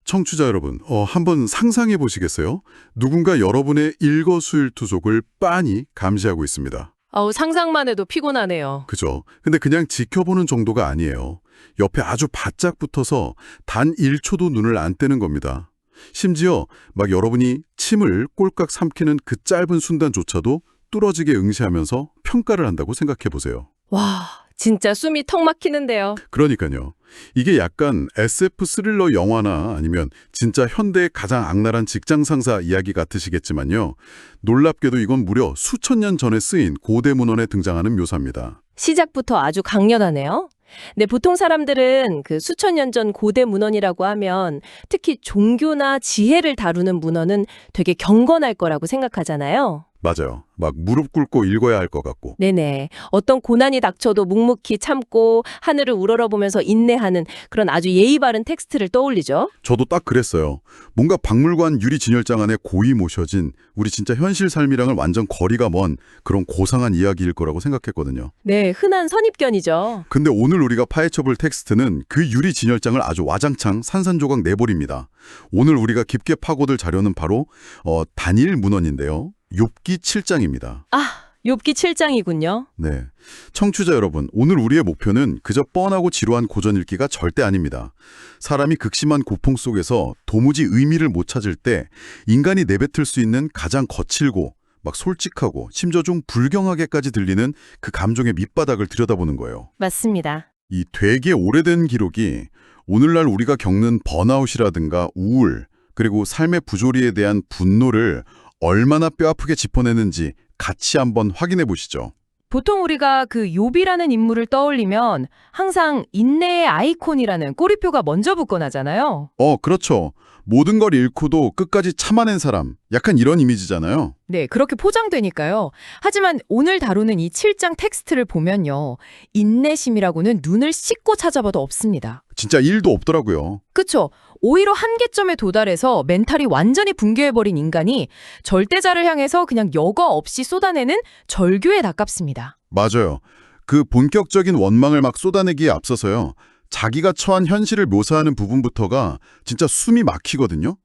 청취자 여러분, 한번 상상해 보시겠어요? 누군가 여러분의 일거수일투족을 빤히 감시하고 있습니다. 아우, 상상만 해도 피곤하네요. 그죠? 근데 그냥 지켜보는 정도가 아니에요. 옆에 아주 바짝 붙어서 단 1초도 눈을 안 떼는 겁니다. 심지어 막 여러분이 침을 꼴깍 삼키는 그 짧은 순간조차도 뚫어지게 응시하면서 평가를 한다고 생각해 보세요. 와, 진짜 숨이 턱 막히는데요. 그러니까요. 이게 약간 SF 스릴러 영화나 아니면 진짜 현대의 가장 악랄한 직장 상사 이야기 같으시겠지만요. 놀랍게도 이건 무려 수천 년 전에 쓰인 고대 문헌에 등장하는 묘사입니다. 시작부터 아주 강렬하네요. 네, 보통 사람들은 그 수천 년 전 고대 문헌이라고 하면 특히 종교나 지혜를 다루는 문헌은 되게 경건할 거라고 생각하잖아요. 맞아요. 막 무릎 꿇고 읽어야 할 것 같고. 네네. 어떤 고난이 닥쳐도 묵묵히 참고 하늘을 우러러보면서 인내하는 그런 아주 예의 바른 텍스트를 떠올리죠. 저도 딱 그랬어요. 뭔가 박물관 유리 진열장 안에 고이 모셔진 우리 진짜 현실 삶이랑은 완전 거리가 먼 그런 고상한 이야기일 거라고 생각했거든요. 네, 흔한 선입견이죠. 근데 오늘 우리가 파헤쳐볼 텍스트는 그 유리 진열장을 아주 와장창 산산조각 내버립니다. 오늘 우리가 깊게 파고들 자료는 바로 단일 문헌인데요. 욥기 7장입니다. 아, 욥기 7장이군요. 네, 청취자 여러분, 오늘 우리의 목표는 그저 뻔하고 지루한 고전 읽기가 절대 아닙니다. 사람이 극심한 고통 속에서 도무지 의미를 못 찾을 때 인간이 내뱉을 수 있는 가장 거칠고 막 솔직하고 심지어 좀 불경하게까지 들리는 그 감정의 밑바닥을 들여다보는 거예요. 맞습니다. 이 되게 오래된 기록이 오늘날 우리가 겪는 번아웃이라든가 우울, 그리고 삶의 부조리에 대한 분노를 얼마나 뼈아프게 짚어내는지 같이 한번 확인해 보시죠. 보통 우리가 그 욥이라는 인물을 떠올리면 항상 인내의 아이콘이라는 꼬리표가 먼저 붙곤 하잖아요. 그렇죠. 모든 걸 잃고도 끝까지 참아낸 사람, 약간 이런 이미지잖아요. 네, 그렇게 포장되니까요. 하지만 오늘 다루는 이 7장 텍스트를 보면요. 인내심이라고는 눈을 씻고 찾아봐도 없습니다. 진짜 일도 없더라고요. 그쵸? 오히려 한계점에 도달해서 멘탈이 완전히 붕괴해버린 인간이 절대자를 향해서 그냥 여과 없이 쏟아내는 절규에 가깝습니다. 맞아요. 그 본격적인 원망을 막 쏟아내기에 앞서서요. 자기가 처한 현실을 묘사하는 부분부터가 진짜 숨이 막히거든요.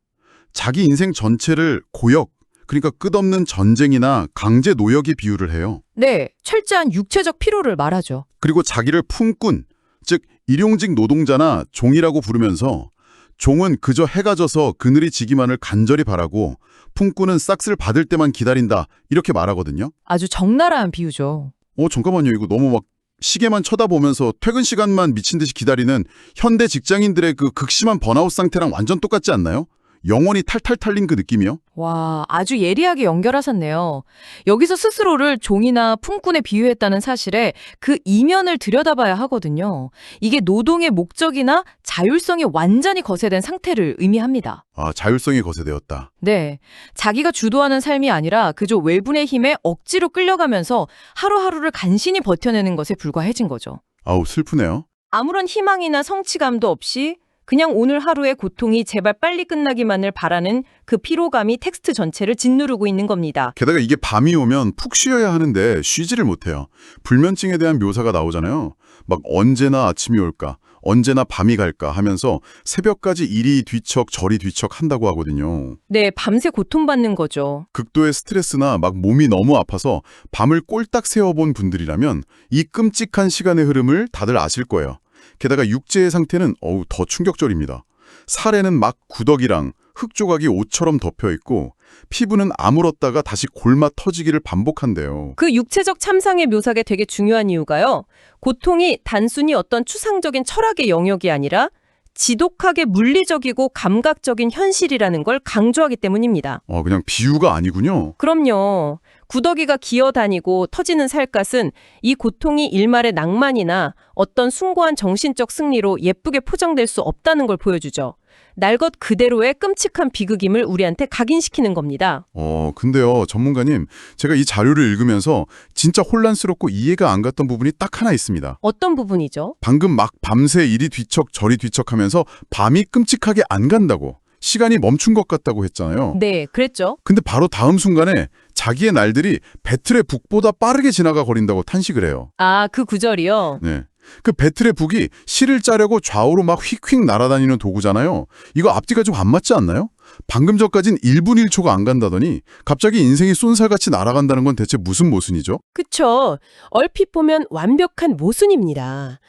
자기 인생 전체를 고역, 그러니까 끝없는 전쟁이나 강제 노역에 비유를 해요. 네, 철저한 육체적 피로를 말하죠. 그리고 자기를 품꾼, 즉 일용직 노동자나 종이라고 부르면서 종은 그저 해가 져서 그늘이 지기만을 간절히 바라고 품꾼은 싹쓸 받을 때만 기다린다 이렇게 말하거든요. 아주 적나라한 비유죠. 잠깐만요. 이거 너무 막 시계만 쳐다보면서 퇴근 시간만 미친 듯이 기다리는 현대 직장인들의 그 극심한 번아웃 상태랑 완전 똑같지 않나요? 영혼이 탈탈 탈린 그 느낌이요? 와, 아주 예리하게 연결하셨네요. 여기서 스스로를 종이나 품꾼에 비유했다는 사실에 그 이면을 들여다봐야 하거든요. 이게 노동의 목적이나 자율성이 완전히 거세된 상태를 의미합니다. 아, 자율성이 거세되었다. 네, 자기가 주도하는 삶이 아니라 그저 외분의 힘에 억지로 끌려가면서 하루하루를 간신히 버텨내는 것에 불과해진 거죠. 아우, 슬프네요. 아무런 희망이나 성취감도 없이 그냥 오늘 하루의 고통이 제발 빨리 끝나기만을 바라는 그 피로감이 텍스트 전체를 짓누르고 있는 겁니다. 게다가 이게 밤이 오면 푹 쉬어야 하는데 쉬지를 못해요. 불면증에 대한 묘사가 나오잖아요. 막 언제나 아침이 올까, 언제나 밤이 갈까 하면서 새벽까지 이리 뒤척 저리 뒤척 한다고 하거든요. 네, 밤새 고통받는 거죠. 극도의 스트레스나 막 몸이 너무 아파서 밤을 꼴딱 새워본 분들이라면 이 끔찍한 시간의 흐름을 다들 아실 거예요. 게다가 육체의 상태는 더 충격적입니다. 살에는 막 구더기랑 흙 조각이 옷처럼 덮여있고 피부는 아물었다가 다시 골마 터지기를 반복한대요. 그 육체적 참상의 묘사가 되게 중요한 이유가요. 고통이 단순히 어떤 추상적인 철학의 영역이 아니라 지독하게 물리적이고 감각적인 현실이라는 걸 강조하기 때문입니다. 그냥 비유가 아니군요. 그럼요. 구더기가 기어다니고 터지는 살갗은 이 고통이 일말의 낭만이나 어떤 숭고한 정신적 승리로 예쁘게 포장될 수 없다는 걸 보여주죠. 날 것 그대로의 끔찍한 비극임을 우리한테 각인시키는 겁니다. 근데요, 전문가님, 제가 이 자료를 읽으면서 진짜 혼란스럽고 이해가 안 갔던 부분이 딱 하나 있습니다. 어떤 부분이죠? 방금 막 밤새 이리 뒤척 저리 뒤척 하면서 밤이 끔찍하게 안 간다고, 시간이 멈춘 것 같다고 했잖아요. 네, 그랬죠. 근데 바로 다음 순간에 자기의 날들이 배틀의 북보다 빠르게 지나가 버린다고 탄식을 해요. 아, 그 구절이요? 네. 그 배틀의 북이 실을 짜려고 좌우로 막 휙휙 날아다니는 도구잖아요. 이거 앞뒤가 좀 안 맞지 않나요? 방금 전까진 1분 1초가 안 간다더니 갑자기 인생이 쏜살같이 날아간다는 건 대체 무슨 모순이죠? 그쵸. 얼핏 보면 완벽한 모순입니다.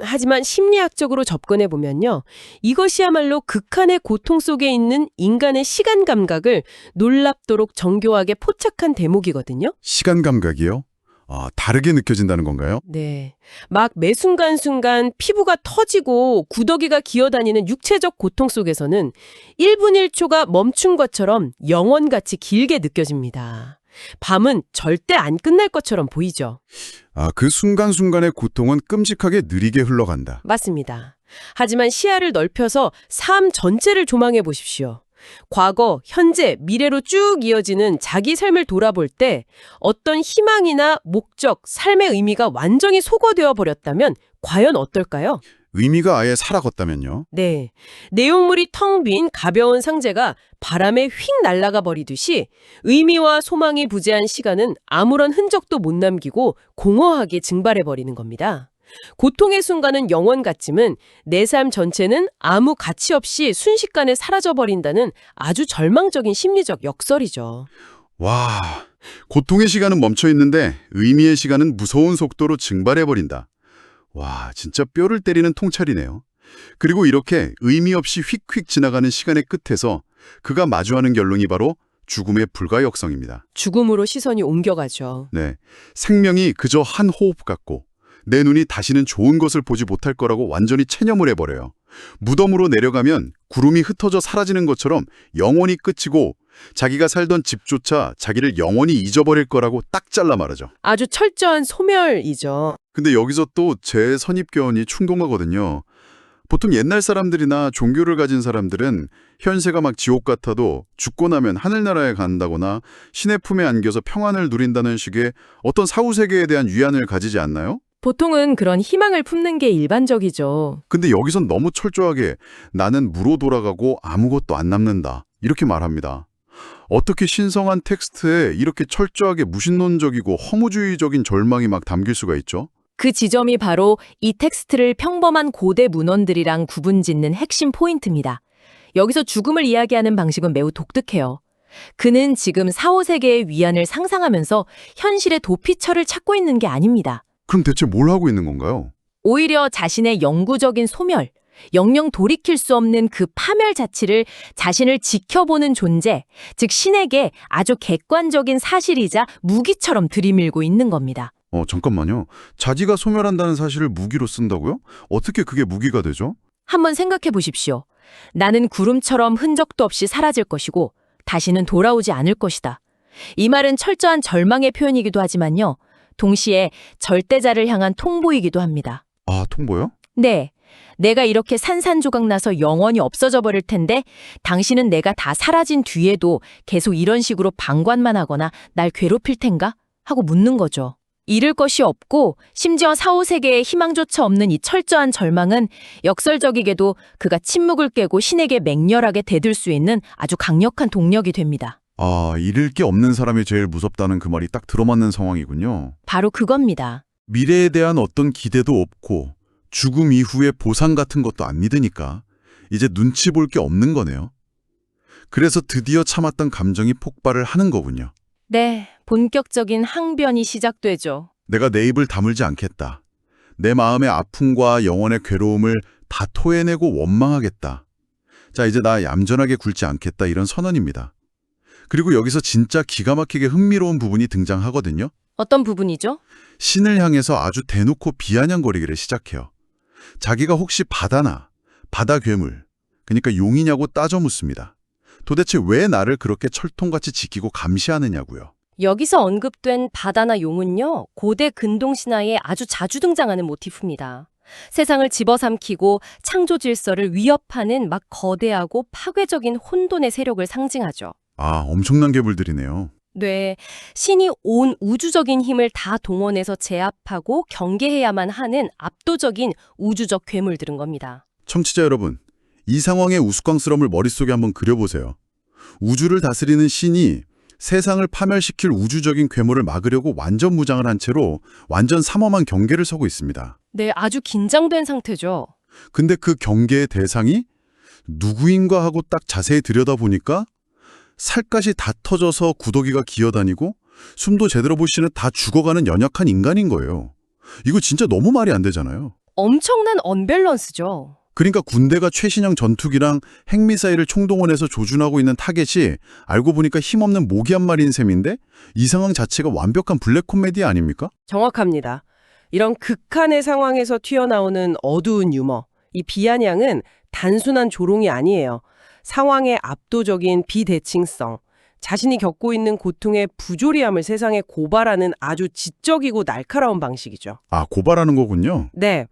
하지만 심리학적으로 접근해 보면요. 이것이야말로 극한의 고통 속에 있는 인간의 시간 감각을 놀랍도록 정교하게 포착한 대목이거든요. 시간 감각이요? 다르게 느껴진다는 건가요? 네. 막 매 순간순간 피부가 터지고 구더기가 기어다니는 육체적 고통 속에서는 1분 1초가 멈춘 것처럼 영원같이 길게 느껴집니다. 밤은 절대 안 끝날 것처럼 보이죠. 그 순간순간의 고통은 끔찍하게 느리게 흘러간다. 맞습니다. 하지만 시야를 넓혀서 삶 전체를 조망해 보십시오. 과거, 현재, 미래로 쭉 이어지는 자기 삶을 돌아볼 때 어떤 희망이나 목적, 삶의 의미가 완전히 소거되어 버렸다면 과연 어떨까요? 의미가 아예 사라졌다면요? 네. 내용물이 텅 빈 가벼운 상자가 바람에 휙 날아가 버리듯이 의미와 소망이 부재한 시간은 아무런 흔적도 못 남기고 공허하게 증발해 버리는 겁니다. 고통의 순간은 영원 같지만 내 삶 전체는 아무 가치 없이 순식간에 사라져버린다는 아주 절망적인 심리적 역설이죠. 와, 고통의 시간은 멈춰 있는데 의미의 시간은 무서운 속도로 증발해버린다. 와, 진짜 뼈를 때리는 통찰이네요. 그리고 이렇게 의미 없이 휙휙 지나가는 시간의 끝에서 그가 마주하는 결론이 바로 죽음의 불가역성입니다. 죽음으로 시선이 옮겨가죠. 네, 생명이 그저 한 호흡 같고 내 눈이 다시는 좋은 것을 보지 못할 거라고 완전히 체념을 해버려요. 무덤으로 내려가면 구름이 흩어져 사라지는 것처럼 영원히 끝이고 자기가 살던 집조차 자기를 영원히 잊어버릴 거라고 딱 잘라 말하죠. 아주 철저한 소멸이죠. 근데 여기서 또 제 선입견이 충동하거든요. 보통 옛날 사람들이나 종교를 가진 사람들은 현세가 막 지옥 같아도 죽고 나면 하늘나라에 간다거나 신의 품에 안겨서 평안을 누린다는 식의 어떤 사후세계에 대한 위안을 가지지 않나요? 보통은 그런 희망을 품는 게 일반적이죠. 근데 여기선 너무 철저하게 나는 무로 돌아가고 아무것도 안 남는다 이렇게 말합니다. 어떻게 신성한 텍스트에 이렇게 철저하게 무신론적이고 허무주의적인 절망이 막 담길 수가 있죠? 그 지점이 바로 이 텍스트를 평범한 고대 문헌들이랑 구분짓는 핵심 포인트입니다. 여기서 죽음을 이야기하는 방식은 매우 독특해요. 그는 지금 4, 5세계의 위안을 상상하면서 현실의 도피처를 찾고 있는 게 아닙니다. 그럼 대체 뭘 하고 있는 건가요? 오히려 자신의 영구적인 소멸, 영영 돌이킬 수 없는 그 파멸 자체를 자신을 지켜보는 존재, 즉 신에게 아주 객관적인 사실이자 무기처럼 들이밀고 있는 겁니다. 잠깐만요. 자기가 소멸한다는 사실을 무기로 쓴다고요? 어떻게 그게 무기가 되죠? 한번 생각해 보십시오. 나는 구름처럼 흔적도 없이 사라질 것이고 다시는 돌아오지 않을 것이다. 이 말은 철저한 절망의 표현이기도 하지만요. 동시에 절대자를 향한 통보이기도 합니다. 통보요? 네. 내가 이렇게 산산조각 나서 영원히 없어져 버릴 텐데 당신은 내가 다 사라진 뒤에도 계속 이런 식으로 방관만 하거나 날 괴롭힐 텐가? 하고 묻는 거죠. 잃을 것이 없고 심지어 4, 5세계에 희망조차 없는 이 철저한 절망은 역설적이게도 그가 침묵을 깨고 신에게 맹렬하게 대들 수 있는 아주 강력한 동력이 됩니다. 잃을 게 없는 사람이 제일 무섭다는 그 말이 딱 들어맞는 상황이군요. 바로 그겁니다. 미래에 대한 어떤 기대도 없고 죽음 이후의 보상 같은 것도 안 믿으니까 이제 눈치 볼 게 없는 거네요. 그래서 드디어 참았던 감정이 폭발을 하는 거군요. 네, 본격적인 항변이 시작되죠. 내가 내 입을 다물지 않겠다. 내 마음의 아픔과 영혼의 괴로움을 다 토해내고 원망하겠다. 자, 이제 나 얌전하게 굴지 않겠다 이런 선언입니다. 그리고 여기서 진짜 기가 막히게 흥미로운 부분이 등장하거든요. 어떤 부분이죠? 신을 향해서 아주 대놓고 비아냥거리기를 시작해요. 자기가 혹시 바다나 바다 괴물, 그러니까 용이냐고 따져 묻습니다. 도대체 왜 나를 그렇게 철통같이 지키고 감시하느냐고요. 여기서 언급된 바다나 용은요, 고대 근동 신화에 아주 자주 등장하는 모티프입니다. 세상을 집어삼키고 창조 질서를 위협하는 막 거대하고 파괴적인 혼돈의 세력을 상징하죠. 엄청난 괴물들이네요. 네, 신이 온 우주적인 힘을 다 동원해서 제압하고 경계해야만 하는 압도적인 우주적 괴물들인 겁니다. 청취자 여러분, 이 상황의 우스꽝스러움을 머릿속에 한번 그려보세요. 우주를 다스리는 신이 세상을 파멸시킬 우주적인 괴물을 막으려고 완전 무장을 한 채로 완전 삼엄한 경계를 서고 있습니다. 네, 아주 긴장된 상태죠. 근데 그 경계의 대상이 누구인가 하고 딱 자세히 들여다보니까 살갗이 다 터져서 구더기가 기어다니고 숨도 제대로 못 쉬는 다 죽어가는 연약한 인간인 거예요. 이거 진짜 너무 말이 안 되잖아요. 엄청난 언밸런스죠. 그러니까 군대가 최신형 전투기랑 핵미사일을 총동원해서 조준하고 있는 타겟이 알고 보니까 힘없는 모기 한 마리인 셈인데 이 상황 자체가 완벽한 블랙 코미디 아닙니까? 정확합니다. 이런 극한의 상황에서 튀어나오는 어두운 유머, 이 비아냥은 단순한 조롱이 아니에요. 상황의 압도적인 비대칭성, 자신이 겪고 있는 고통의 부조리함을 세상에 고발하는 아주 지적이고 날카로운 방식이죠. 아, 고발하는 거군요. 네.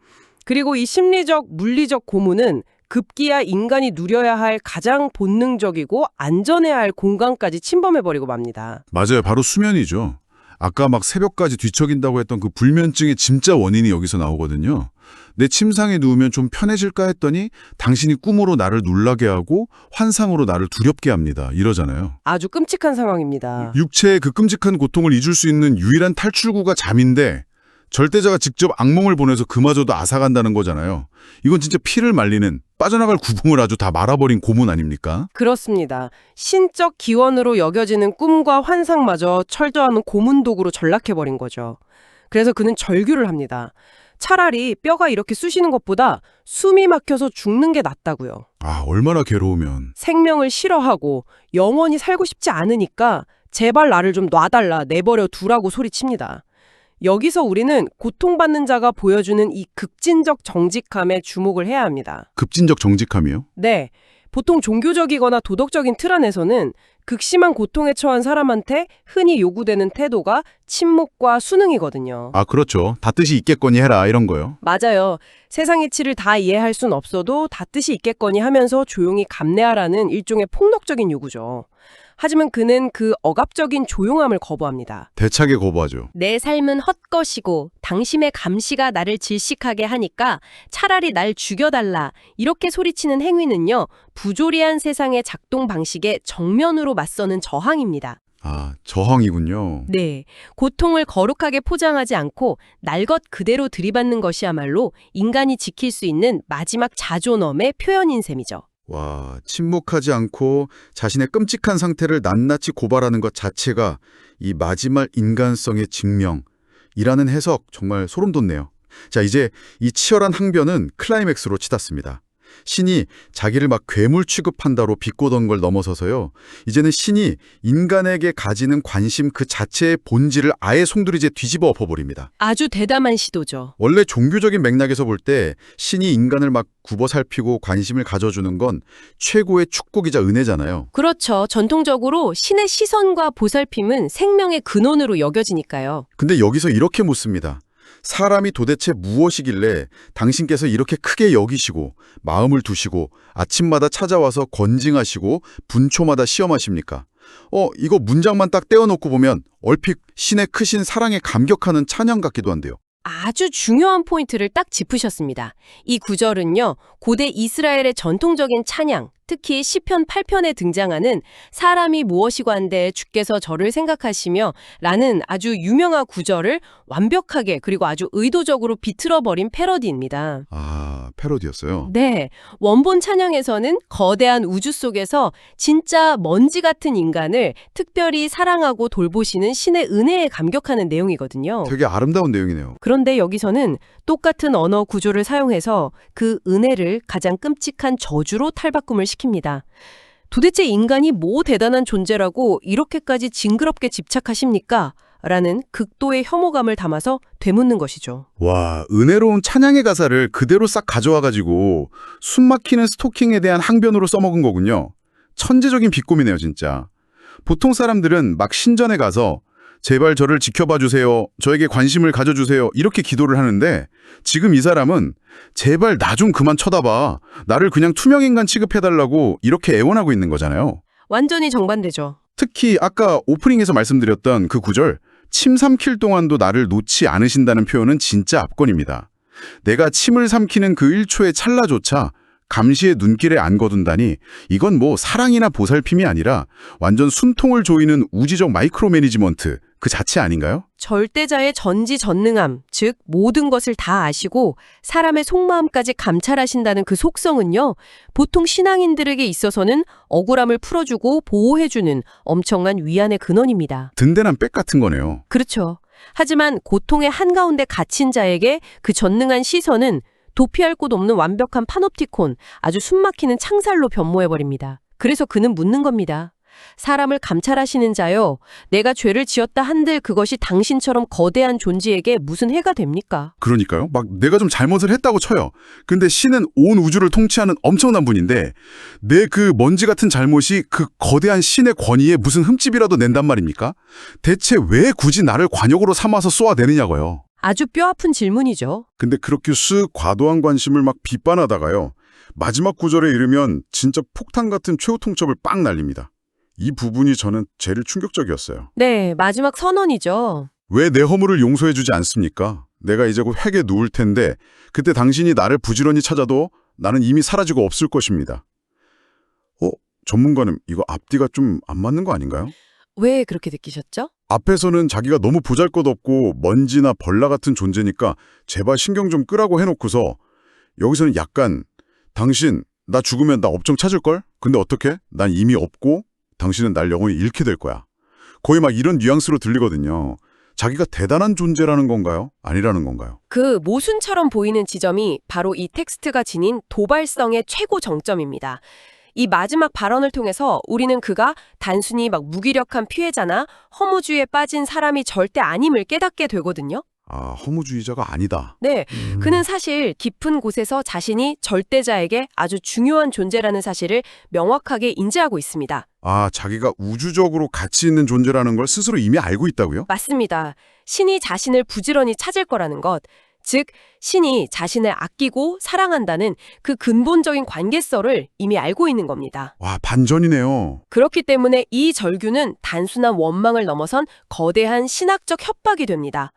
그리고 이 심리적, 물리적 고문은 급기야 인간이 누려야 할 가장 본능적이고 안전해야 할 공간까지 침범해버리고 맙니다. 맞아요. 바로 수면이죠. 아까 막 새벽까지 뒤척인다고 했던 그 불면증의 진짜 원인이 여기서 나오거든요. 내 침상에 누우면 좀 편해질까 했더니 당신이 꿈으로 나를 놀라게 하고 환상으로 나를 두렵게 합니다. 이러잖아요. 아주 끔찍한 상황입니다. 육체의 그 끔찍한 고통을 잊을 수 있는 유일한 탈출구가 잠인데 절대자가 직접 악몽을 보내서 그마저도 앗아간다는 거잖아요. 이건 진짜 피를 말리는 빠져나갈 구멍을 아주 다 말아버린 고문 아닙니까? 그렇습니다. 신적 기원으로 여겨지는 꿈과 환상마저 철저한 고문도구로 전락해버린 거죠. 그래서 그는 절규를 합니다. 차라리 뼈가 이렇게 쑤시는 것보다 숨이 막혀서 죽는 게 낫다고요. 아, 얼마나 괴로우면. 생명을 싫어하고 영원히 살고 싶지 않으니까 제발 나를 좀 놔달라, 내버려 두라고 소리칩니다. 여기서 우리는 고통받는 자가 보여주는 이 급진적 정직함에 주목을 해야 합니다. 급진적 정직함이요? 네, 보통 종교적이거나 도덕적인 틀 안에서는 극심한 고통에 처한 사람한테 흔히 요구되는 태도가 침묵과 수능이거든요. 아, 그렇죠. 다 뜻이 있겠거니 해라 이런 거요. 맞아요. 세상 이치를 다 이해할 순 없어도 다 뜻이 있겠거니 하면서 조용히 감내하라는 일종의 폭력적인 요구죠. 하지만 그는 그 억압적인 조용함을 거부합니다. 대차게 거부하죠. 내 삶은 헛것이고 당신의 감시가 나를 질식하게 하니까 차라리 날 죽여달라. 이렇게 소리치는 행위는요. 부조리한 세상의 작동 방식에 정면으로 맞서는 저항입니다. 아, 저항이군요. 네, 고통을 거룩하게 포장하지 않고 날 것 그대로 들이받는 것이야말로 인간이 지킬 수 있는 마지막 자존엄의 표현인 셈이죠. 와, 침묵하지 않고 자신의 끔찍한 상태를 낱낱이 고발하는 것 자체가 이 마지막 인간성의 증명이라는 해석 정말 소름 돋네요. 자, 이제 이 치열한 항변은 클라이맥스로 치닫습니다. 신이 자기를 막 괴물 취급한다로 비꼬던 걸 넘어서서요. 이제는 신이 인간에게 가지는 관심 그 자체의 본질을 아예 송두리째 뒤집어 엎어버립니다. 아주 대담한 시도죠. 원래 종교적인 맥락에서 볼 때 신이 인간을 막 굽어 살피고 관심을 가져주는 건 최고의 축복이자 은혜잖아요. 그렇죠. 전통적으로 신의 시선과 보살핌은 생명의 근원으로 여겨지니까요. 근데 여기서 이렇게 묻습니다. 사람이 도대체 무엇이길래 당신께서 이렇게 크게 여기시고 마음을 두시고 아침마다 찾아와서 건징하시고 분초마다 시험하십니까? 이거 문장만 딱 떼어놓고 보면 얼핏 신의 크신 사랑에 감격하는 찬양 같기도 한데요. 아주 중요한 포인트를 딱 짚으셨습니다. 이 구절은요, 고대 이스라엘의 전통적인 찬양, 특히 시편 8편에 등장하는 사람이 무엇이관데 주께서 저를 생각하시며 라는 아주 유명한 구절을 완벽하게 그리고 아주 의도적으로 비틀어버린 패러디입니다. 아, 패러디였어요? 네, 원본 찬양에서는 거대한 우주 속에서 진짜 먼지 같은 인간을 특별히 사랑하고 돌보시는 신의 은혜에 감격하는 내용이거든요. 되게 아름다운 내용이네요. 그런데 여기서는 똑같은 언어 구조를 사용해서 그 은혜를 가장 끔찍한 저주로 탈바꿈을 시킵니다. 도대체 인간이 뭐 대단한 존재라고 이렇게까지 징그럽게 집착하십니까? 라는 극도의 혐오감을 담아서 되묻는 것이죠. 와, 은혜로운 찬양의 가사를 그대로 싹 가져와가지고 숨막히는 스토킹에 대한 항변으로 써먹은 거군요. 천재적인 비꼼이네요, 진짜. 보통 사람들은 막 신전에 가서 제발 저를 지켜봐 주세요. 저에게 관심을 가져주세요. 이렇게 기도를 하는데 지금 이 사람은 제발 나 좀 그만 쳐다봐. 나를 그냥 투명인간 취급해달라고 이렇게 애원하고 있는 거잖아요. 완전히 정반대죠. 특히 아까 오프닝에서 말씀드렸던 그 구절 침 삼킬 동안도 나를 놓지 않으신다는 표현은 진짜 압권입니다. 내가 침을 삼키는 그 1초의 찰나조차 감시의 눈길에 안 거둔다니 이건 뭐 사랑이나 보살핌이 아니라 완전 숨통을 조이는 우지적 마이크로 매니지먼트, 그 자체 아닌가요? 절대자의 전지전능함, 즉 모든 것을 다 아시고 사람의 속마음까지 감찰하신다는 그 속성은요. 보통 신앙인들에게 있어서는 억울함을 풀어주고 보호해주는 엄청난 위안의 근원입니다. 든든한 백 같은 거네요. 그렇죠. 하지만 고통의 한가운데 갇힌 자에게 그 전능한 시선은 도피할 곳 없는 완벽한 파놉티콘, 아주 숨막히는 창살로 변모해버립니다. 그래서 그는 묻는 겁니다. 사람을 감찰하시는 자요. 내가 죄를 지었다 한들 그것이 당신처럼 거대한 존재에게 무슨 해가 됩니까? 그러니까요. 막 내가 좀 잘못을 했다고 쳐요. 근데 신은 온 우주를 통치하는 엄청난 분인데 내 그 먼지 같은 잘못이 그 거대한 신의 권위에 무슨 흠집이라도 낸단 말입니까? 대체 왜 굳이 나를 관역으로 삼아서 쏘아내느냐고요. 아주 뼈아픈 질문이죠. 근데 그렇게 쓱 과도한 관심을 막 비판하다가요. 마지막 구절에 이르면 진짜 폭탄 같은 최후 통첩을 빵 날립니다. 이 부분이 저는 제일 충격적이었어요. 네, 마지막 선언이죠. 왜 내 허물을 용서해주지 않습니까? 내가 이제 곧 회개 누울 텐데 그때 당신이 나를 부지런히 찾아도 나는 이미 사라지고 없을 것입니다. 전문가는 이거 앞뒤가 좀 안 맞는 거 아닌가요? 왜 그렇게 느끼셨죠? 앞에서는 자기가 너무 보잘것없고 먼지나 벌레 같은 존재니까 제발 신경 좀 끄라고 해놓고서 여기서는 약간 당신 나 죽으면 나 업종 찾을걸? 근데 어떻게? 난 이미 없고 당신은 날 영원히 잃게 될 거야. 거의 막 이런 뉘앙스로 들리거든요. 자기가 대단한 존재라는 건가요? 아니라는 건가요? 그 모순처럼 보이는 지점이 바로 이 텍스트가 지닌 도발성의 최고 정점입니다. 이 마지막 발언을 통해서 우리는 그가 단순히 막 무기력한 피해자나 허무주의에 빠진 사람이 절대 아님을 깨닫게 되거든요. 아, 허무주의자가 아니다. 네, 그는 사실 깊은 곳에서 자신이 절대자에게 아주 중요한 존재라는 사실을 명확하게 인지하고 있습니다. 아, 자기가 우주적으로 가치 있는 존재라는 걸 스스로 이미 알고 있다고요? 맞습니다. 신이 자신을 부지런히 찾을 거라는 것, 즉 신이 자신을 아끼고 사랑한다는 그 근본적인 관계성을 이미 알고 있는 겁니다. 와, 반전이네요. 그렇기 때문에 이 절규는 단순한 원망을 넘어선 거대한 신학적 협박이 됩니다.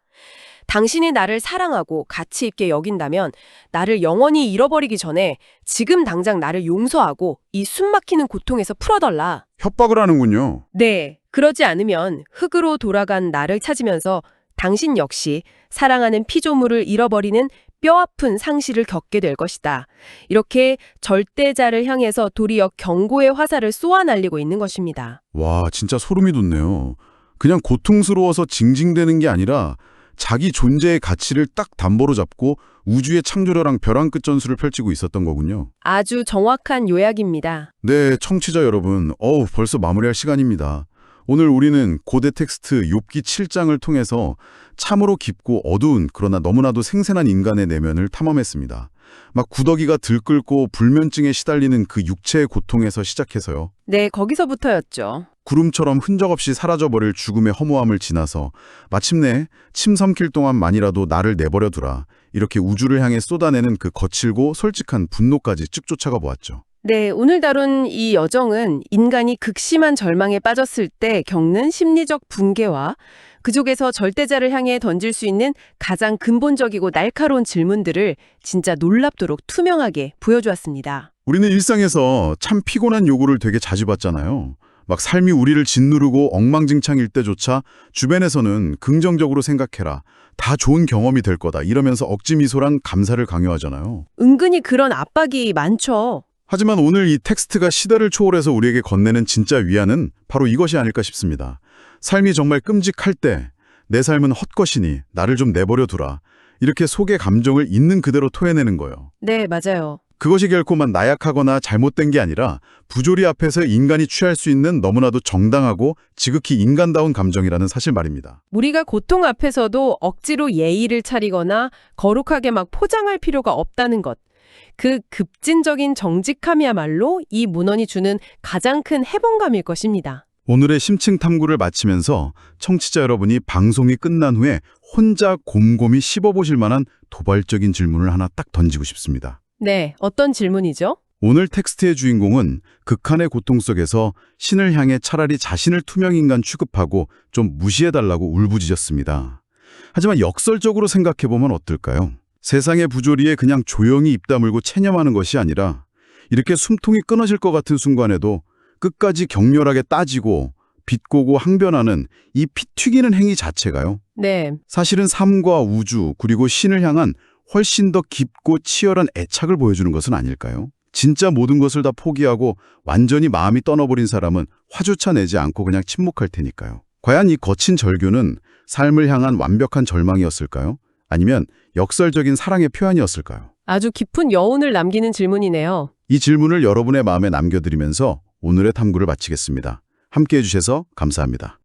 당신이 나를 사랑하고 가치 있게 여긴다면 나를 영원히 잃어버리기 전에 지금 당장 나를 용서하고 이 숨막히는 고통에서 풀어달라. 협박을 하는군요. 네, 그러지 않으면 흙으로 돌아간 나를 찾으면서 당신 역시 사랑하는 피조물을 잃어버리는 뼈아픈 상실을 겪게 될 것이다. 이렇게 절대자를 향해서 도리어 경고의 화살을 쏘아 날리고 있는 것입니다. 와, 진짜 소름이 돋네요. 그냥 고통스러워서 징징대는 게 아니라 자기 존재의 가치를 딱 담보로 잡고 우주의 창조력랑 벼랑 끝 전술을 펼치고 있었던 거군요. 아주 정확한 요약입니다. 네, 청취자 여러분, 벌써 마무리할 시간입니다. 오늘 우리는 고대 텍스트 욥기 7장을 통해서 참으로 깊고 어두운 그러나 너무나도 생생한 인간의 내면을 탐험했습니다. 막 구더기가 들끓고 불면증에 시달리는 그 육체의 고통에서 시작해서요. 네, 거기서부터였죠. 구름처럼 흔적 없이 사라져버릴 죽음의 허무함을 지나서 마침내 침 삼킬 동안만이라도 나를 내버려 두라. 이렇게 우주를 향해 쏟아내는 그 거칠고 솔직한 분노까지 쭉 쫓아가 보았죠. 네, 오늘 다룬 이 여정은 인간이 극심한 절망에 빠졌을 때 겪는 심리적 붕괴와 그쪽에서 절대자를 향해 던질 수 있는 가장 근본적이고 날카로운 질문들을 진짜 놀랍도록 투명하게 보여주었습니다. 우리는 일상에서 참 피곤한 요구를 되게 자주 받잖아요. 막 삶이 우리를 짓누르고 엉망진창일 때조차 주변에서는 긍정적으로 생각해라. 다 좋은 경험이 될 거다. 이러면서 억지 미소랑 감사를 강요하잖아요. 은근히 그런 압박이 많죠. 하지만 오늘 이 텍스트가 시대를 초월해서 우리에게 건네는 진짜 위안은 바로 이것이 아닐까 싶습니다. 삶이 정말 끔찍할 때 내 삶은 헛것이니 나를 좀 내버려 두라. 이렇게 속의 감정을 있는 그대로 토해내는 거예요. 네, 맞아요. 그것이 결코만 나약하거나 잘못된 게 아니라 부조리 앞에서 인간이 취할 수 있는 너무나도 정당하고 지극히 인간다운 감정이라는 사실 말입니다. 우리가 고통 앞에서도 억지로 예의를 차리거나 거룩하게 막 포장할 필요가 없다는 것. 그 급진적인 정직함이야말로 이 문헌이 주는 가장 큰 해방감일 것입니다. 오늘의 심층 탐구를 마치면서 청취자 여러분이 방송이 끝난 후에 혼자 곰곰이 씹어보실 만한 도발적인 질문을 하나 딱 던지고 싶습니다. 네, 어떤 질문이죠? 오늘 텍스트의 주인공은 극한의 고통 속에서 신을 향해 차라리 자신을 투명인간 취급하고 좀 무시해달라고 울부짖었습니다. 하지만 역설적으로 생각해보면 어떨까요? 세상의 부조리에 그냥 조용히 입 다물고 체념하는 것이 아니라 이렇게 숨통이 끊어질 것 같은 순간에도 끝까지 격렬하게 따지고 비꼬고 항변하는 이 피 튀기는 행위 자체가요. 네. 사실은 삶과 우주 그리고 신을 향한 훨씬 더 깊고 치열한 애착을 보여주는 것은 아닐까요? 진짜 모든 것을 다 포기하고 완전히 마음이 떠나버린 사람은 화조차 내지 않고 그냥 침묵할 테니까요. 과연 이 거친 절규는 삶을 향한 완벽한 절망이었을까요? 아니면 역설적인 사랑의 표현이었을까요? 아주 깊은 여운을 남기는 질문이네요. 이 질문을 여러분의 마음에 남겨드리면서 오늘의 탐구를 마치겠습니다. 함께해 주셔서 감사합니다.